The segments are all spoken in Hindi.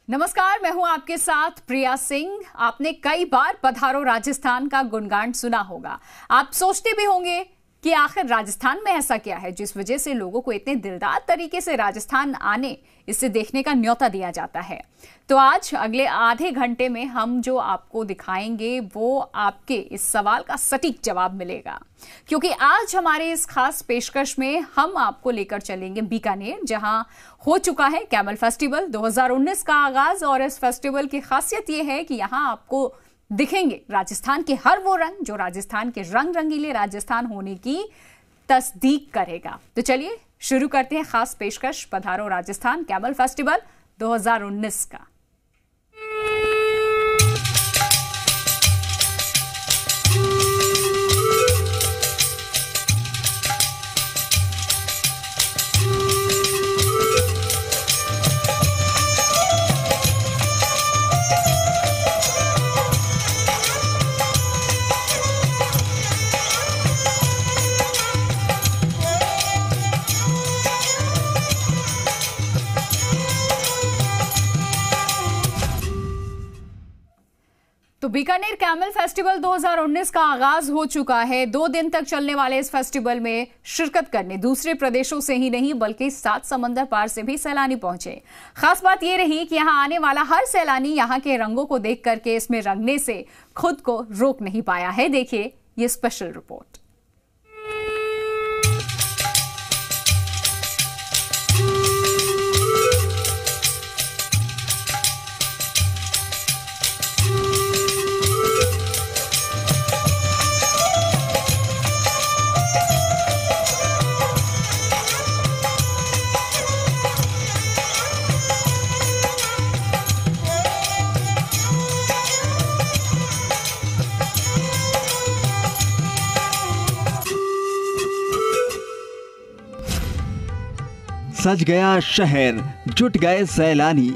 नमस्कार, मैं हूं आपके साथ प्रिया सिंह। आपने कई बार पधारो राजस्थान का गुणगान सुना होगा। आप सोचते भी होंगे कि आखिर राजस्थान में ऐसा क्या है जिस वजह से लोगों को इतने दिलदार तरीके से राजस्थान आने, इसे देखने का न्योता दिया जाता है। तो आज अगले आधे घंटे में हम जो आपको दिखाएंगे वो आपके इस सवाल का सटीक जवाब मिलेगा, क्योंकि आज हमारे इस खास पेशकश में हम आपको लेकर चलेंगे बीकानेर, जहां हो चुका है कैमल फेस्टिवल 2019 का आगाज। और इस फेस्टिवल की खासियत यह है कि यहां आपको दिखेंगे राजस्थान के हर वो रंग जो राजस्थान के रंग रंगीले राजस्थान होने की तस्दीक करेगा। तो चलिए शुरू करते हैं खास पेशकश पधारो राजस्थान कैमल फेस्टिवल 2019 का। तो बीकानेर कैमल फेस्टिवल 2019 का आगाज हो चुका है। 2 दिन तक चलने वाले इस फेस्टिवल में शिरकत करने दूसरे प्रदेशों से ही नहीं बल्कि 7 समंदर पार से भी सैलानी पहुंचे। खास बात यह रही कि यहां आने वाला हर सैलानी यहां के रंगों को देख करके इसमें रंगने से खुद को रोक नहीं पाया है। देखिए ये स्पेशल रिपोर्ट। सज गया शहर, जुट गए सैलानी।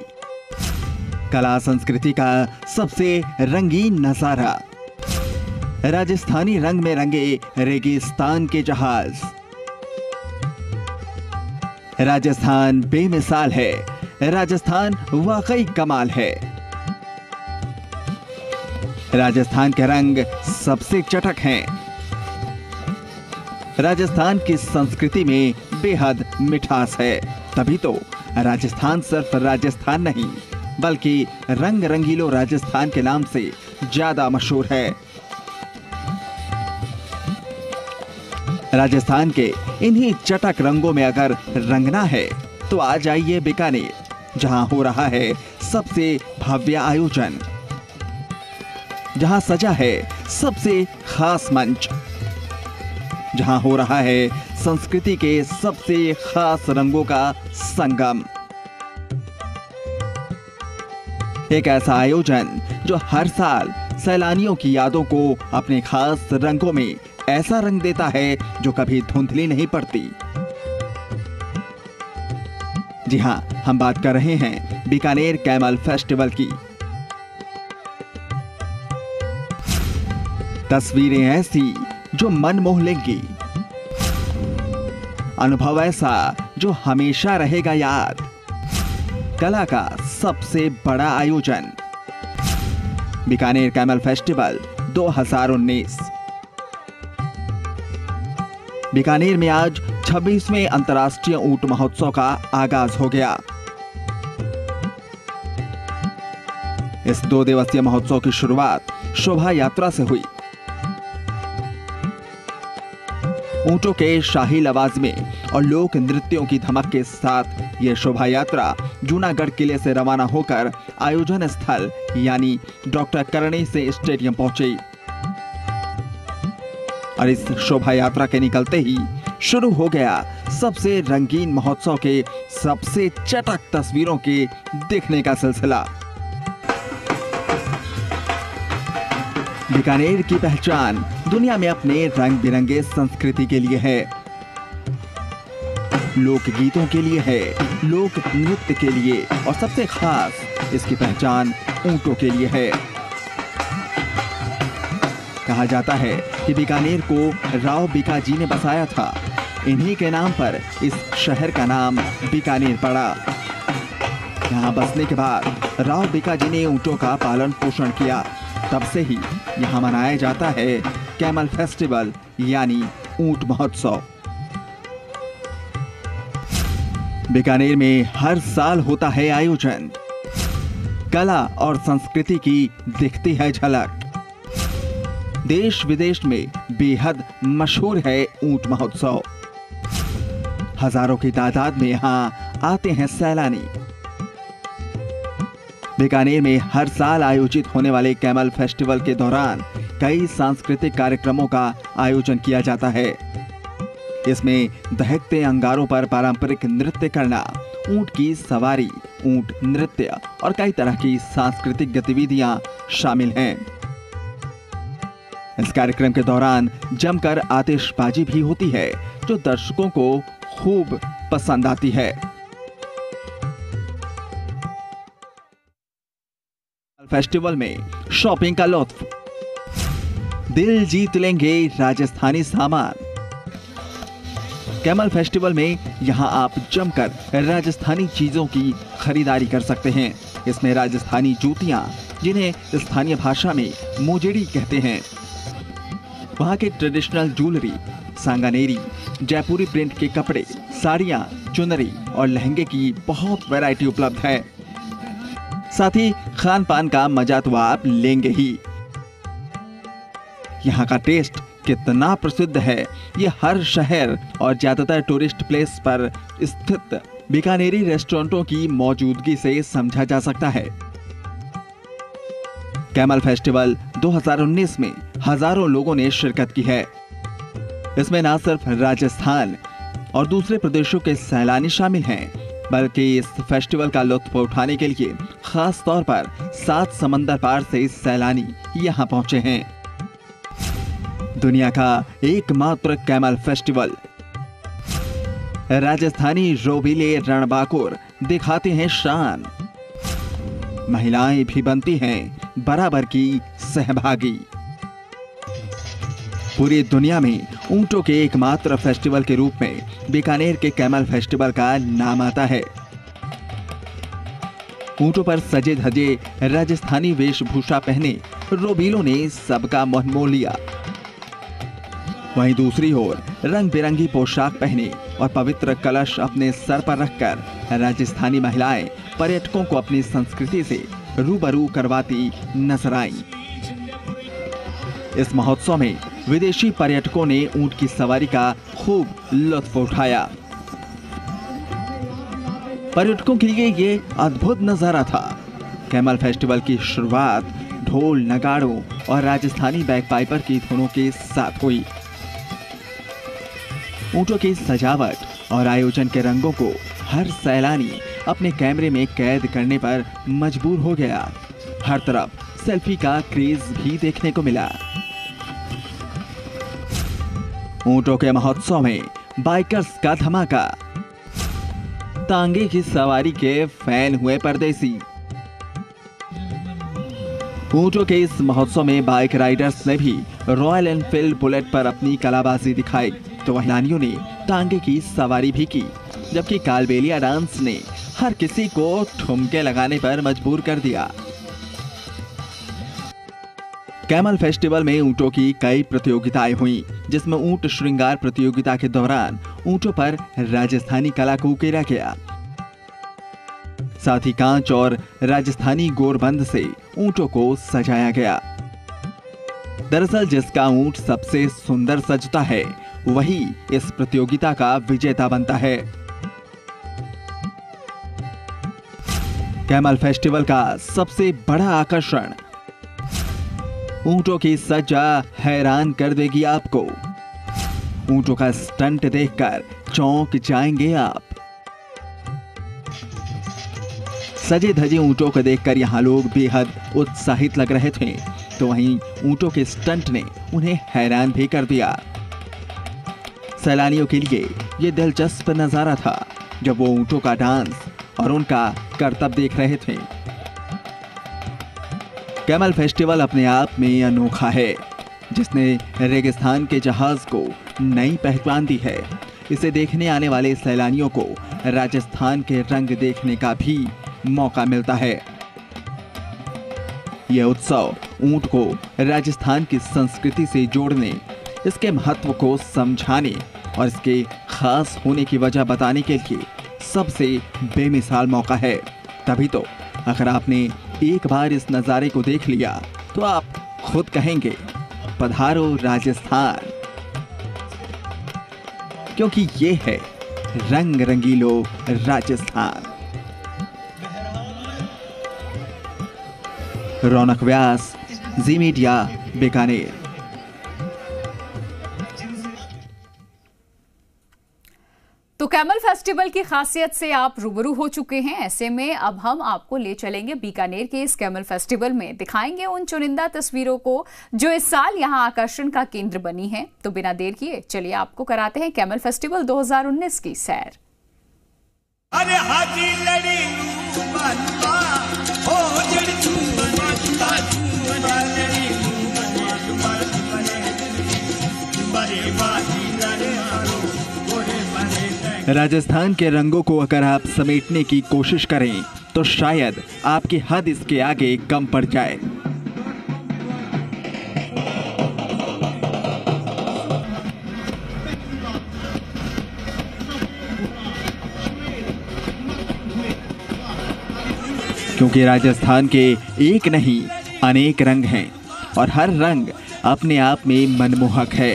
कला संस्कृति का सबसे रंगीन नजारा। राजस्थानी रंग में रंगे रेगिस्तान के जहाज। राजस्थान बेमिसाल है, राजस्थान वाकई कमाल है। राजस्थान के रंग सबसे चटक हैं। राजस्थान की संस्कृति में बेहद मिठास है, तभी तो राजस्थान सिर्फ राजस्थान नहीं बल्कि रंग रंगीलो राजस्थान के नाम से ज्यादा मशहूर है। राजस्थान के इन्हीं चटक रंगों में अगर रंगना है तो आ जाइए बीकानेर, जहां हो रहा है सबसे भव्य आयोजन, जहां सजा है सबसे खास मंच, जहां हो रहा है संस्कृति के सबसे खास रंगों का संगम। एक ऐसा आयोजन जो हर साल सैलानियों की यादों को अपने खास रंगों में ऐसा रंग देता है जो कभी धुंधली नहीं पड़ती। जी हां, हम बात कर रहे हैं बीकानेर कैमल फेस्टिवल की। तस्वीरें ऐसी जो मन मोह लेंगी, अनुभव ऐसा जो हमेशा रहेगा याद। कला का सबसे बड़ा आयोजन बीकानेर कैमल फेस्टिवल 2019। बीकानेर में आज 26वें अंतर्राष्ट्रीय ऊंट महोत्सव का आगाज हो गया। इस 2 दिवसीय महोत्सव की शुरुआत शोभा यात्रा से हुई। ऊंटों के शाही लवाजमे और लोक नृत्यों की धमक के साथ यह शोभा यात्रा जूनागढ़ किले से रवाना होकर आयोजन स्थल यानी डॉक्टर करणी से स्टेडियम पहुंची। और इस शोभा यात्रा के निकलते ही शुरू हो गया सबसे रंगीन महोत्सव के सबसे चटक तस्वीरों के देखने का सिलसिला। बीकानेर की पहचान दुनिया में अपने रंग बिरंगे संस्कृति के लिए है, लोक गीतों के लिए है, लोक नृत्य के लिए, और सबसे खास इसकी पहचान ऊंटों के लिए है। कहा जाता है कि बीकानेर को राव बीकाजी ने बसाया था। इन्हीं के नाम पर इस शहर का नाम बीकानेर पड़ा। यहाँ बसने के बाद राव बीकाजी ने ऊंटों का पालन पोषण किया। तब से ही यहाँ मनाया जाता है कैमल फेस्टिवल यानी ऊंट महोत्सव। बीकानेर में हर साल होता है आयोजन। कला और संस्कृति की दिखती है झलक। देश विदेश में बेहद मशहूर है ऊंट महोत्सव। हजारों की तादाद में यहाँ आते हैं सैलानी। बीकानेर में हर साल आयोजित होने वाले कैमल फेस्टिवल के दौरान कई सांस्कृतिक कार्यक्रमों का आयोजन किया जाता है। इसमें दहकते अंगारों पर पारंपरिक नृत्य करना, ऊंट की सवारी, ऊंट नृत्य और कई तरह की सांस्कृतिक गतिविधियां शामिल हैं। इस कार्यक्रम के दौरान जमकर आतिशबाजी भी होती है जो दर्शकों को खूब पसंद आती है। फेस्टिवल में शॉपिंग का लुत्फ, दिल जीत लेंगे राजस्थानी सामान। कैमल फेस्टिवल में यहां आप जमकर राजस्थानी चीजों की खरीदारी कर सकते हैं। इसमें राजस्थानी जूतियां, जिन्हें स्थानीय भाषा में मोजेड़ी कहते हैं, वहां के ट्रेडिशनल ज्वेलरी, सांगानेरी, जयपुरी प्रिंट के कपड़े, साड़ियां, चुनरी और लहंगे की बहुत वैरायटी उपलब्ध है। साथ ही खान पान का मजा तो आप लेंगे ही। यहाँ का टेस्ट कितना प्रसिद्ध है ये हर शहर और ज्यादातर टूरिस्ट प्लेस पर स्थित बीकानेरी रेस्टोरेंटों की मौजूदगी से समझा जा सकता है। कैमल फेस्टिवल 2019 में हजारों लोगों ने शिरकत की है। इसमें न सिर्फ राजस्थान और दूसरे प्रदेशों के सैलानी शामिल हैं, बल्कि इस फेस्टिवल का लुत्फ उठाने के लिए खास तौर पर 7 समंदर पार से सैलानी यहाँ पहुंचे हैं। दुनिया का एकमात्र कैमल फेस्टिवल। राजस्थानी रोबीले रणबांकुर दिखाते हैं शान। महिलाएं भी बनती हैं बराबर की सहभागी। पूरी दुनिया में ऊंटों के एकमात्र फेस्टिवल के रूप में बीकानेर के कैमल फेस्टिवल का नाम आता है। ऊंटों पर सजे धजे राजस्थानी वेशभूषा पहने रोबीलों ने सबका मन मोह लिया। वहीं दूसरी ओर रंग बिरंगी पोशाक पहने और पवित्र कलश अपने सर पर रखकर राजस्थानी महिलाएं पर्यटकों को अपनी संस्कृति से रूबरू करवाती नजर आईं। इस महोत्सव में विदेशी पर्यटकों ने ऊंट की सवारी का खूब लुत्फ उठाया। पर्यटकों के लिए ये अद्भुत नजारा था। कैमल फेस्टिवल की शुरुआत ढोल, नगाड़ों और राजस्थानी बैकपाइपर की धुनों के साथ हुई। ऊंटों की सजावट और आयोजन के रंगों को हर सैलानी अपने कैमरे में कैद करने पर मजबूर हो गया। हर तरफ सेल्फी का क्रेज भी देखने को मिला। ऊंटों के महोत्सव में बाइकर्स का धमाका। तांगे की सवारी के फैन हुए परदेसी। ऊंटों के इस महोत्सव में बाइक राइडर्स ने भी रॉयल एनफील्ड बुलेट पर अपनी कलाबाजी दिखाई, तो महिलानियों ने तांगे की सवारी भी की, जबकि कालबेलिया डांस ने हर किसी को ठुमके लगाने पर मजबूर कर दिया। कैमल फेस्टिवल में ऊंटों की कई प्रतियोगिताएं हुई, जिसमें ऊंट श्रृंगार प्रतियोगिता के दौरान ऊंटों पर राजस्थानी कला को उकेरा गया। साथ ही कांच और राजस्थानी गोरबंद से ऊंटों को सजाया गया। दरअसल जिसका ऊंट सबसे सुंदर सजता है वही इस प्रतियोगिता का विजेता बनता है। कैमल फेस्टिवल का सबसे बड़ा आकर्षण ऊंटों की सज्जा हैरान कर देगी आपको। ऊंटों का स्टंट देखकर चौंक जाएंगे आप। सजे धजे ऊंटों को देखकर यहाँ लोग बेहद उत्साहित लग रहे थे, तो वहीं ऊंटों के स्टंट ने उन्हें हैरान भी कर दिया। सैलानियों के लिए ये दिलचस्प नजारा था जब वो ऊंटों का डांस और उनका करतब देख रहे थे। कैमल फेस्टिवल अपने आप में अनोखा है, जिसने रेगिस्तान के जहाज को नई पहचान दी है। इसे देखने आने वाले सैलानियों को राजस्थान के रंग देखने का भी मौका मिलता है। यह उत्सव ऊंट को राजस्थान की संस्कृति से जोड़ने, इसके महत्व को समझाने और इसके खास होने की वजह बताने के लिए सबसे बेमिसाल मौका है। तभी तो अगर आपने एक बार इस नज़ारे को देख लिया तो आप खुद कहेंगे पधारो राजस्थान, क्योंकि ये है रंग रंगीलो राजस्थान। रौनक व्यास, जी मीडिया, बीकानेर। तो कैमल फेस्टिवल की खासियत से आप रूबरू हो चुके हैं। ऐसे में अब हम आपको ले चलेंगे बीकानेर के इस कैमल फेस्टिवल में, दिखाएंगे उन चुनिंदा तस्वीरों को जो इस साल यहां आकर्षण का केंद्र बनी हैं। तो बिना देर किए चलिए आपको कराते हैं कैमल फेस्टिवल 2019 की सैर। अरे हाजी लड़ी राजस्थान के रंगों को अगर आप समेटने की कोशिश करें तो शायद आपकी हद इसके आगे कम पड़ जाए। क्योंकि राजस्थान के एक नहीं अनेक रंग हैं और हर रंग अपने आप में मनमोहक है।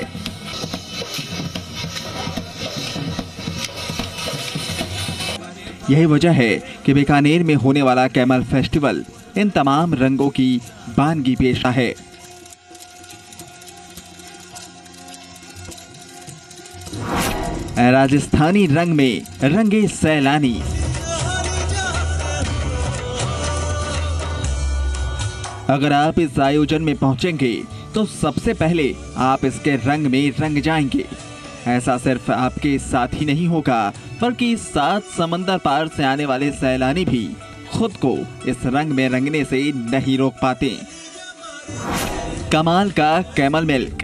यही वजह है कि बीकानेर में होने वाला कैमल फेस्टिवल इन तमाम रंगों की बानगी पेशा है। राजस्थानी रंग में रंगे सैलानी। अगर आप इस आयोजन में पहुंचेंगे तो सबसे पहले आप इसके रंग में रंग जाएंगे। ऐसा सिर्फ आपके साथ ही नहीं होगा बल्कि 7 समंदर पार से आने वाले सैलानी भी खुद को इस रंग में रंगने से नहीं रोक पाते। कमाल का कैमल मिल्क।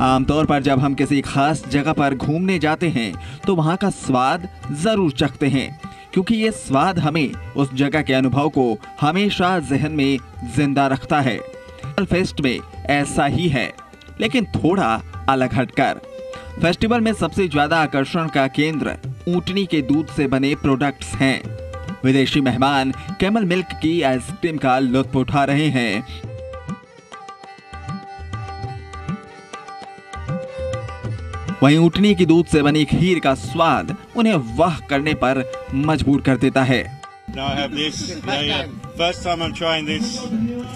आमतौर पर जब हम किसी खास जगह पर घूमने जाते हैं तो वहां का स्वाद जरूर चखते हैं, क्योंकि ये स्वाद हमें उस जगह के अनुभव को हमेशा जहन में जिंदा रखता है। कैमल फेस्ट में ऐसा ही है, लेकिन थोड़ा अलग हटकर। फेस्टिवल में सबसे ज्यादा आकर्षण का केंद्र ऊंटनी के दूध से बने प्रोडक्ट्स हैं। विदेशी मेहमान कैमल मिल्क की आइसक्रीम का लुत्फ उठा रहे हैं। वहीं ऊंटनी की दूध से बनी खीर का स्वाद उन्हें वाह करने पर मजबूर कर देता है। No, I have this. Yeah. First time I'm trying this.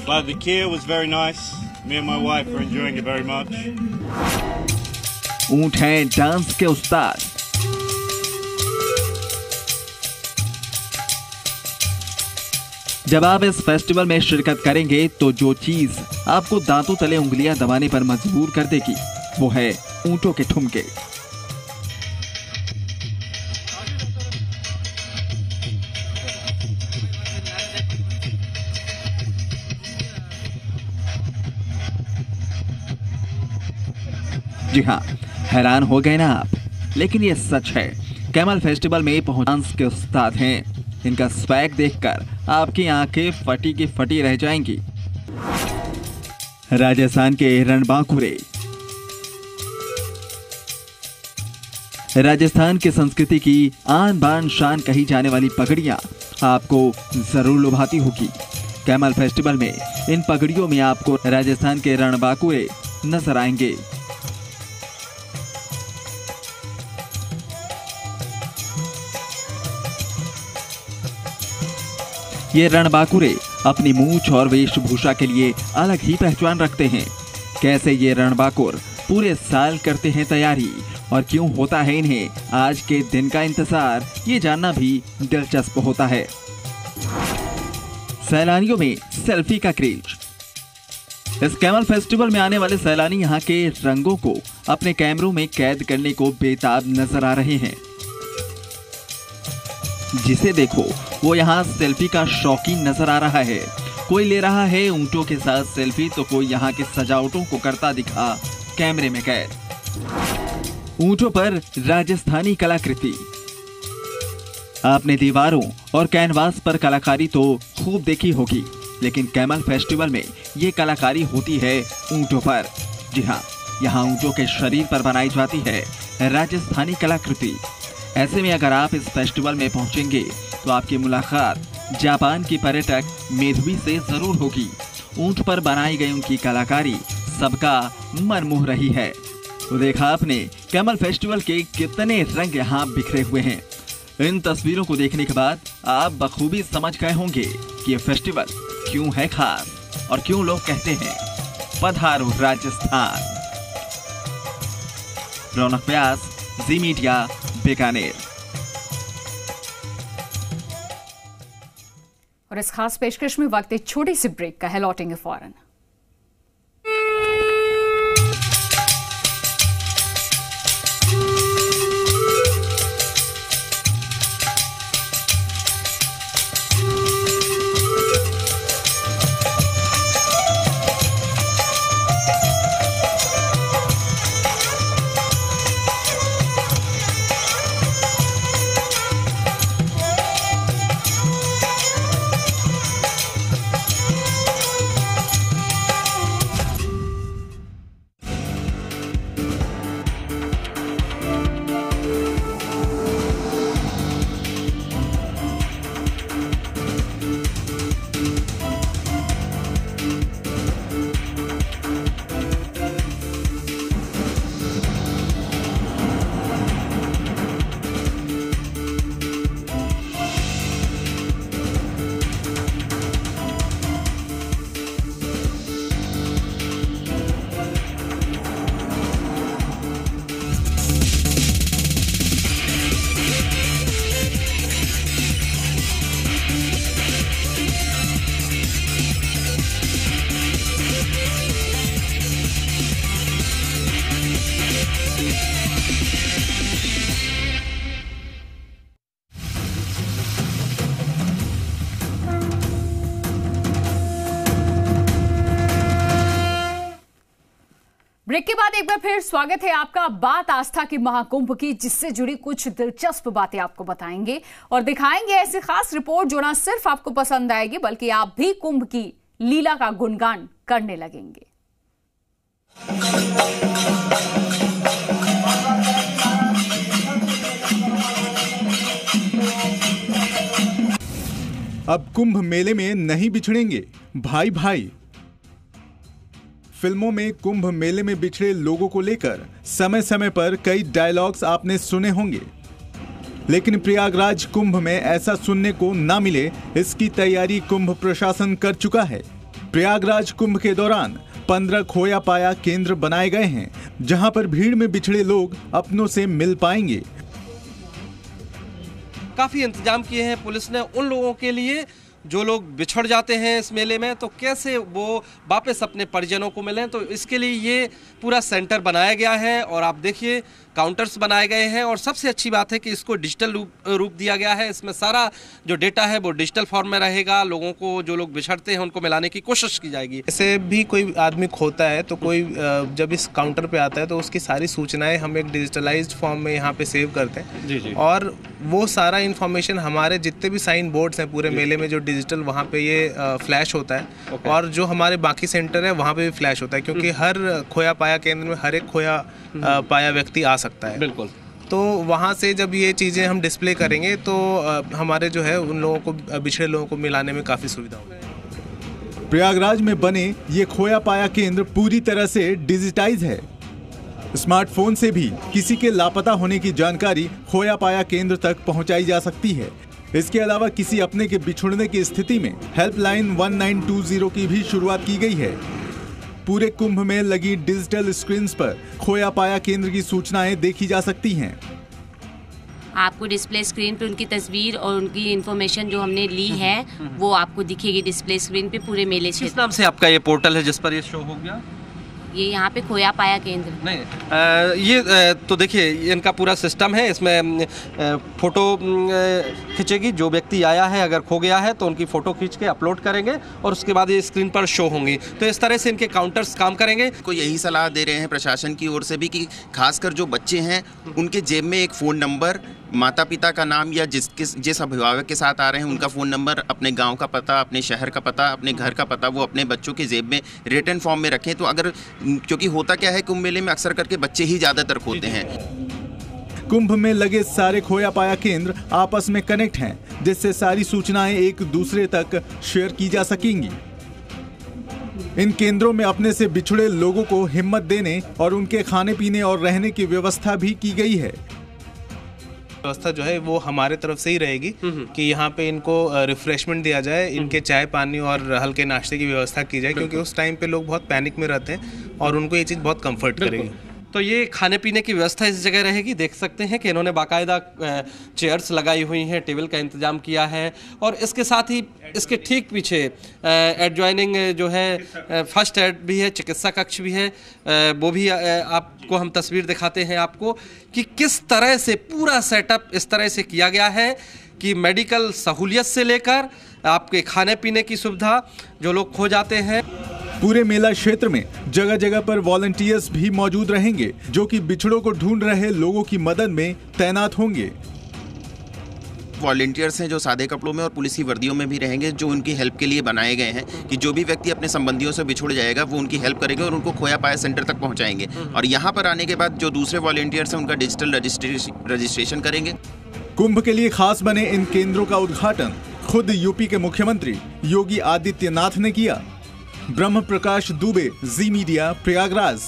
But the kheer was very nice. Me and my wife are enjoying it very much. ऊंट हैं डांस के उस्ताद। जब आप इस फेस्टिवल में शिरकत करेंगे तो जो चीज आपको दांतों तले उंगलियां दबाने पर मजबूर कर देगी वो है ऊंटों के ठुमके। जी हाँ, हैरान हो गए ना आप, लेकिन ये सच है। कैमल फेस्टिवल में डांस के उस्ताद हैं। इनका स्वैग देखकर आपकी आंखें फटी की फटी रह जाएंगी। राजस्थान के रणबांकुरे। राजस्थान की संस्कृति की आन बान शान कही जाने वाली पगड़ियां आपको जरूर लुभाती होगी। कैमल फेस्टिवल में इन पगड़ियों में आपको राजस्थान के रणबांकुरे नजर आएंगे। ये रणबांकुरे अपनी मूंछ और वेशभूषा के लिए अलग ही पहचान रखते हैं। कैसे ये रणबांकुर पूरे साल करते हैं तैयारी और क्यों होता है इन्हें आज के दिन का इंतजार, ये जानना भी दिलचस्प होता है। सैलानियों में सेल्फी का क्रेज। इस कैमल फेस्टिवल में आने वाले सैलानी यहाँ के रंगों को अपने कैमरों में कैद करने को बेताब नजर आ रहे हैं। जिसे देखो वो यहाँ सेल्फी का शौकीन नजर आ रहा है। कोई ले रहा है ऊंटों के साथ सेल्फी तो कोई यहाँ के सजावटों को करता दिखा कैमरे में कैद। ऊंटों पर राजस्थानी कलाकृति। आपने दीवारों और कैनवास पर कलाकारी तो खूब देखी होगी, लेकिन कैमल फेस्टिवल में ये कलाकारी होती है ऊंटों पर। जी हाँ, यहाँ ऊंटों के शरीर पर बनाई जाती है राजस्थानी कलाकृति। ऐसे में अगर आप इस फेस्टिवल में पहुंचेंगे तो आपकी मुलाकात जापान की पर्यटक मेधवी से जरूर होगी। ऊंट पर बनाई गई उनकी कलाकारी सबका मन मोह रही है। तो देखा आपने कैमल फेस्टिवल के कितने रंग यहाँ बिखरे हुए हैं। इन तस्वीरों को देखने के बाद आप बखूबी समझ गए होंगे कि ये फेस्टिवल क्यों है खास और क्यों लोग कहते हैं पधारो राजस्थान। रौनक व्यास, जी मीडिया, बीकानेर। और इस खास पेशकश में वक्त एक छोटी सी ब्रेक का है, लौटेंगे फौरन। ब्रेक के बाद एक बार फिर स्वागत है आपका। बात आस्था के महाकुंभ की, जिससे जुड़ी कुछ दिलचस्प बातें आपको बताएंगे और दिखाएंगे ऐसी खास रिपोर्ट जो ना सिर्फ आपको पसंद आएगी बल्कि आप भी कुंभ की लीला का गुणगान करने लगेंगे। अब कुंभ मेले में नहीं बिछड़ेंगे भाई भाई। फिल्मों में कुंभ मेले में बिछड़े लोगों को लेकर समय समय पर कई डायलॉग्स आपने सुने होंगे, लेकिन प्रयागराज कुंभ में ऐसा सुनने को ना मिले, इसकी तैयारी कुंभ प्रशासन कर चुका है। प्रयागराज कुंभ के दौरान 15 खोया पाया केंद्र बनाए गए हैं, जहां पर भीड़ में बिछड़े लोग अपनों से मिल पाएंगे। काफी इंतजाम किए हैं पुलिस ने उन लोगों के लिए जो लोग बिछड़ जाते हैं इस मेले में, तो कैसे वो वापस अपने परिजनों को मिलें। तो इसके लिए ये पूरा सेंटर बनाया गया है और आप देखिए काउंटर्स बनाए गए हैं और सबसे अच्छी बात है कि इसको डिजिटल रूप दिया गया है। इसमें सारा जो डेटा है वो डिजिटल फॉर्म में रहेगा। लोगों को, जो लोग बिछड़ते हैं उनको मिलाने की कोशिश की जाएगी। ऐसे भी कोई आदमी खोता है तो कोई जब इस काउंटर पे आता है तो उसकी सारी सूचनाएं हम एक डिजिटलाइज्ड फॉर्म में यहाँ पे सेव करते हैं। जी। और वो सारा इन्फॉर्मेशन हमारे जितने भी साइन बोर्ड्स हैं पूरे मेले में जो डिजिटल, वहाँ पे ये फ्लैश होता है। और जो हमारे बाकी सेंटर है वहाँ पे भी फ्लैश होता है, क्योंकि हर खोया पाया केंद्र में हर एक खोया पाया व्यक्ति आ सकता है। बिल्कुल। तो वहाँ से जब ये चीज़ें हम डिस्प्ले करेंगे तो हमारे जो है उन लोगों को, बिछड़े लोगों को मिलाने में काफ़ी सुविधा होगी। प्रयागराज में बने ये खोया पाया केंद्र पूरी तरह से डिजिटाइज है। स्मार्टफोन से भी किसी के लापता होने की जानकारी खोया पाया केंद्र तक पहुंचाई जा सकती है। इसके अलावा किसी अपने के बिछुड़ने की स्थिति में हेल्पलाइन 1920 की भी शुरुआत की गई है। पूरे कुंभ में लगी डिजिटल स्क्रीन्स पर खोया पाया केंद्र की सूचनाएं देखी जा सकती हैं। आपको डिस्प्ले स्क्रीन पे उनकी तस्वीर और उनकी इन्फॉर्मेशन जो हमने ली है वो आपको दिखेगी डिस्प्ले स्क्रीन पे पूरे मेले क्षेत्र। किस नाम से आपका ये पोर्टल है जिस पर ये शो हो गया? ये यहाँ पे खोया पाया केंद्र नहीं, ये तो देखिए इनका पूरा सिस्टम है। इसमें फ़ोटो खींचेगी, जो व्यक्ति आया है अगर खो गया है तो उनकी फ़ोटो खींच के अपलोड करेंगे और उसके बाद ये स्क्रीन पर शो होंगी। तो इस तरह से इनके काउंटर्स काम करेंगे। को यही सलाह दे रहे हैं प्रशासन की ओर से भी कि खासकर जो बच्चे हैं उनके जेब में एक फ़ोन नंबर माता पिता का नाम या जिस अभिभावक के साथ आ रहे हैं उनका फ़ोन नंबर, अपने गांव का पता, अपने शहर का पता, अपने घर का पता वो अपने बच्चों की जेब में रिटन फॉर्म में रखें। तो अगर, क्योंकि होता क्या है कुंभ मेले में अक्सर करके बच्चे ही ज़्यादातर खोते हैं। कुंभ में लगे सारे खोया पाया केंद्र आपस में कनेक्ट हैं, जिससे सारी सूचनाएं एक दूसरे तक शेयर की जा सकेंगी। इन केंद्रों में अपने से बिछड़े लोगों को हिम्मत देने और उनके खाने पीने और रहने की व्यवस्था भी की गई है। व्यवस्था जो है वो हमारे तरफ से ही रहेगी कि यहाँ पे इनको रिफ्रेशमेंट दिया जाए, इनके चाय पानी और हल्के नाश्ते की व्यवस्था की जाए, क्योंकि उस टाइम पे लोग बहुत पैनिक में रहते हैं और उनको ये चीज़ बहुत कंफर्ट करेगी। तो ये खाने पीने की व्यवस्था इस जगह रहेगी। देख सकते हैं कि इन्होंने बाकायदा चेयर्स लगाई हुई हैं, टेबल का इंतजाम किया है और इसके साथ ही इसके ठीक पीछे एडजॉइनिंग जो है फर्स्ट एड भी है, चिकित्सा कक्ष भी है। वो भी आपको हम तस्वीर दिखाते हैं आपको कि किस तरह से पूरा सेटअप इस तरह से किया गया है कि मेडिकल सहूलियत से लेकर आपके खाने पीने की सुविधा, जो लोग खो जाते हैं। पूरे मेला क्षेत्र में जगह जगह पर वॉलंटियर्स भी मौजूद रहेंगे, जो कि बिछड़ों को ढूंढ रहे लोगों की मदद में तैनात होंगे। वॉलंटियर्स हैं जो सादे कपड़ों में और पुलिस की वर्दियों में भी रहेंगे, जो उनकी हेल्प के लिए बनाए गए हैं कि जो भी व्यक्ति अपने संबंधियों से बिछुड़ जाएगा वो उनकी हेल्प करेंगे और उनको खोया पाया सेंटर तक पहुंचाएंगे। और यहाँ पर आने के बाद जो दूसरे वॉलंटियर्स हैं उनका डिजिटल रजिस्ट्रेशन करेंगे। कुंभ के लिए खास बने इन केंद्रों का उद्घाटन खुद यूपी के मुख्यमंत्री योगी आदित्यनाथ ने किया। ब्रह्म प्रकाश दुबे, जी मीडिया, प्रयागराज।